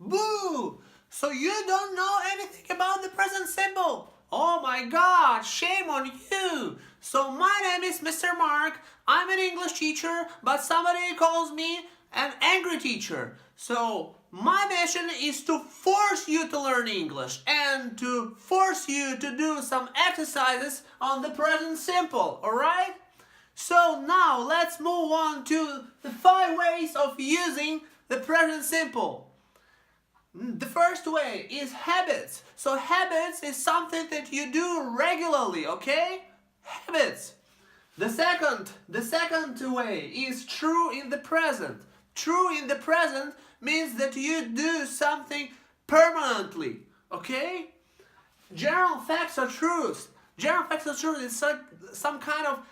Boo! So you don't know anything about the present simple? Oh my god, shame on you! So my name is Mr. Mark. I'm an English teacher, but somebody calls me an angry teacher. So my mission is to force you to learn English and to force you to do some exercises on the present simple, alright? So now let's move on to the 5 ways of using the present simple. The first way is habits. So habits is something that you do regularly, okay? Habits. The second way is true in the present. True in the present means that you do something permanently, okay? General facts are truths. General facts are truths is some kind of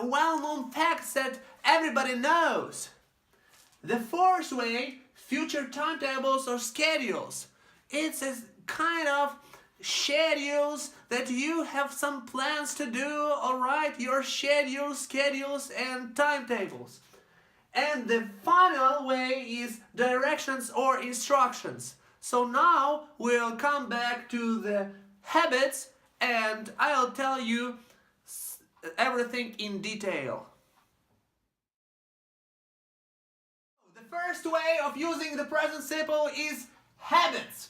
well-known facts that everybody knows. The fourth way, future timetables or schedules. It's a kind of schedules that you have some plans to do, alright? Your schedules and timetables. And the final way is directions or instructions. So now we'll come back to the habits and I'll tell you everything in detail. The first way of using the present simple is habits.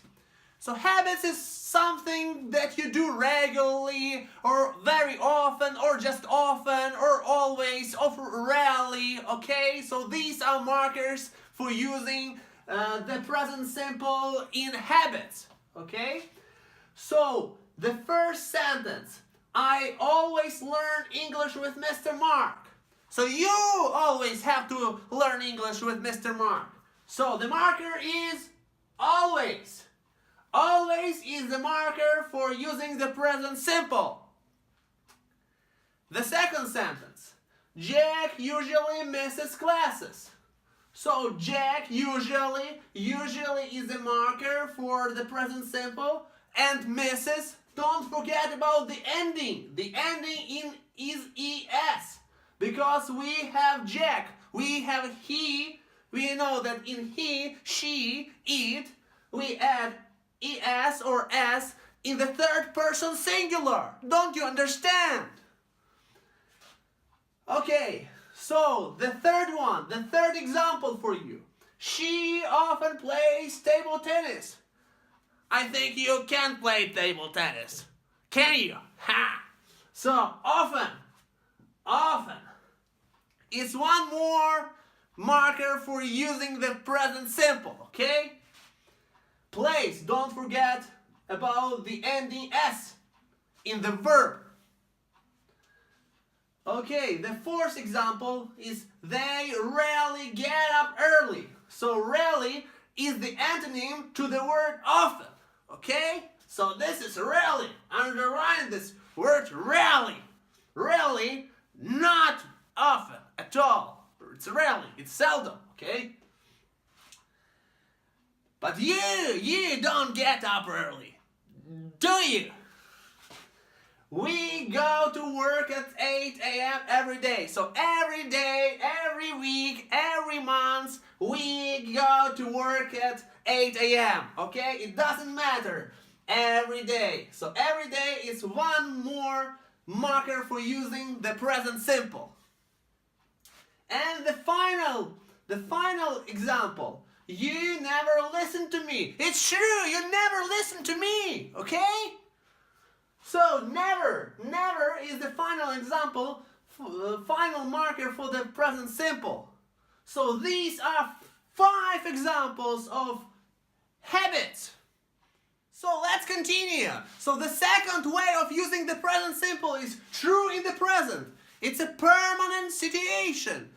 So habits is something that you do regularly or very often or just often or always or rarely, okay? So these are markers for using the present simple in habits, okay? So the first sentence, I always learn English with Mr. Mark. So you always have to learn English with Mr. Mark. So the marker is always. Always is the marker for using the present simple. The second sentence, Jack usually misses classes. So Jack usually is the marker for the present simple, and misses, don't forget about the ending. The ending in is es. Because we have Jack, we have he, we know that in he, she, it, we add es or s in the third person singular. Don't you understand? Okay, so the third example for you. She often plays table tennis. I think you can't play table tennis. Can you? Ha! So often is one more marker for using the present simple, okay? Plays, don't forget about the ending s in the verb. Okay, the fourth example is they rarely get up early. So rarely is the antonym to the word often, okay? So this is rarely. Underline this word rarely. Rarely, not often at all. It's rarely, it's seldom, okay? But you don't get up early, do you? We go to work at 8 a.m. every day. So every day, every week, every month, we go to work at 8 a.m. Okay? It doesn't matter. Every day. So every day is one more marker for using the present simple. And the final example. You never listen to me. It's true, you never listen to me, okay? So never is the final example, final marker for the present simple. So these are 5 examples of habits. So let's continue. So the second way of using the present simple is true in the present. It's a permanent situation.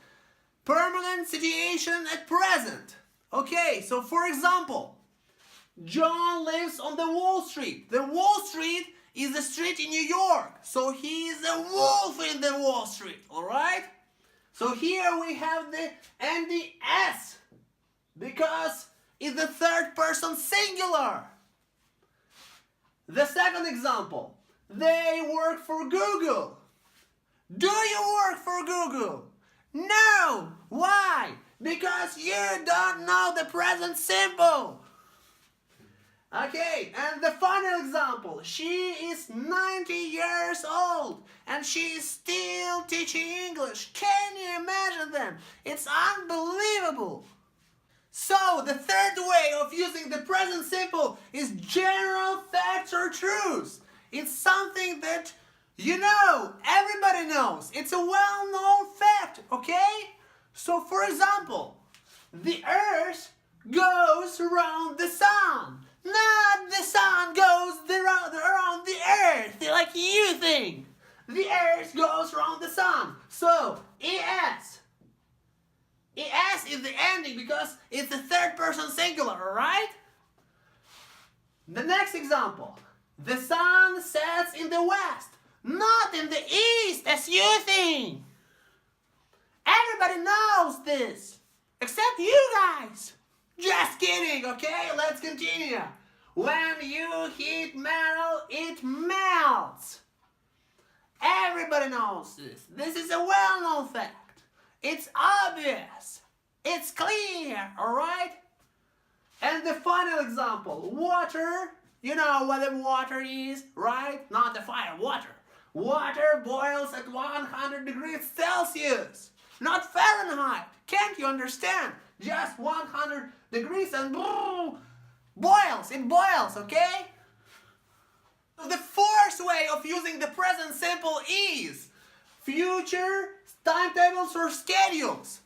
Permanent situation at present. Okay, so for example, John lives on the Wall Street. The Wall Street is a street in New York. So he is a wolf in the Wall Street, alright? So here we have the ending s because it's the third person singular. The second example, they work for Google. Do you work for Google? No! Why? Because you don't know the present simple. Okay, and the final example. She is 90 years old and she is still teaching English. Can you imagine them? It's unbelievable. So, the third way of using the present simple is general facts or truths. It's something that you know, everybody knows. It's a well-known fact, okay? So, for example, the earth goes around the sun. Not the sun goes around the earth like you think. The earth goes around the sun. So, ES. ES is the ending because it's the third person singular, alright? The next example. The sun sets in the west, not in the east as you think. Everybody knows this, except you guys. Just kidding, okay? Let's continue. When you heat metal, it melts. Everybody knows this. This is a well-known fact. It's obvious. It's clear, alright? And the final example. Water. You know what the water is, right? Not the fire, water. Water boils at 100 degrees Celsius. Not Fahrenheit. Can't you understand? Just 100 degrees and boils. It boils, okay? The fourth way of using the present simple is future, timetables, or schedules.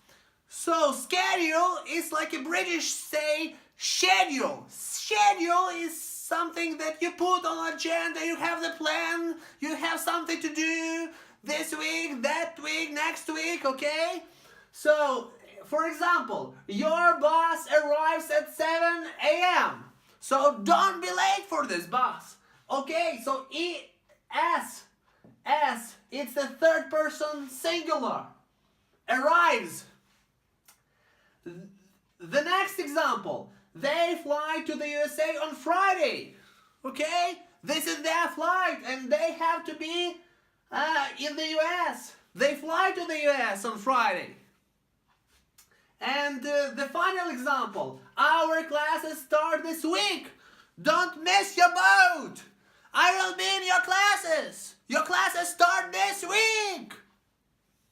So schedule is like a British say schedule. Schedule is something that you put on agenda. You have the plan. You have something to do this week, that week, next week, okay? So, for example, your bus arrives at 7 a.m. So don't be late for this bus. Okay, so S, it's the third person singular. Arrives. The next example. They fly to the USA on Friday. Okay? This is their flight and they have to be in the US. They fly to the US on Friday. And the final example. Our classes start this week. Don't miss your boat. I will be in your classes. Your classes start this week.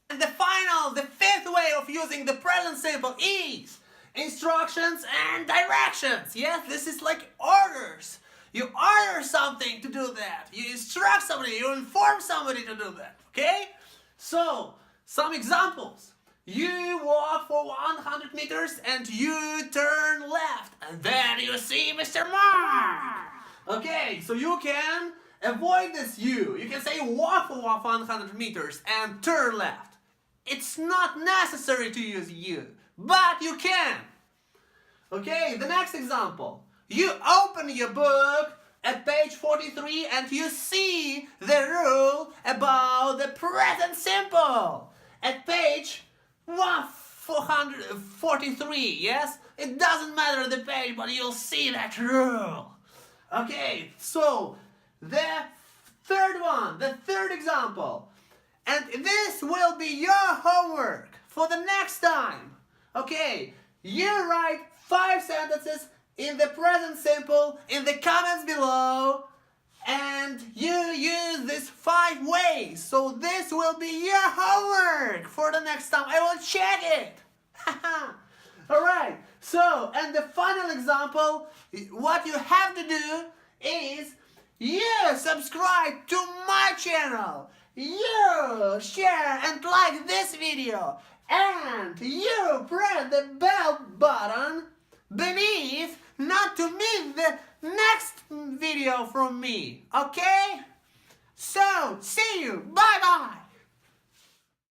And the fifth way of using the present simple is instructions and directions. Yes, this is like orders. You order something to do that. You instruct somebody, you inform somebody to do that. Okay? So, some examples. You walk for 100 meters and you turn left. And then you see Mr. Mark. Okay, so you can avoid this you. You can say walk for 100 meters and turn left. It's not necessary to use you, but you can. Okay, the next example. You open your book at page 43 and you see the rule about the present simple. At page 443, yes? It doesn't matter the page, but you'll see that rule. Okay, so the third example. And this will be your homework for the next time. Okay, you write 5 sentences in the present simple in the comments below. And you use these 5 ways. So this will be your homework for the next time. I will check it. Alright, so, and the final example, what you have to do is you subscribe to my channel. You share and like this video. And you press the bell button beneath not to miss the next video from me. Okay? So, see you. Bye-bye.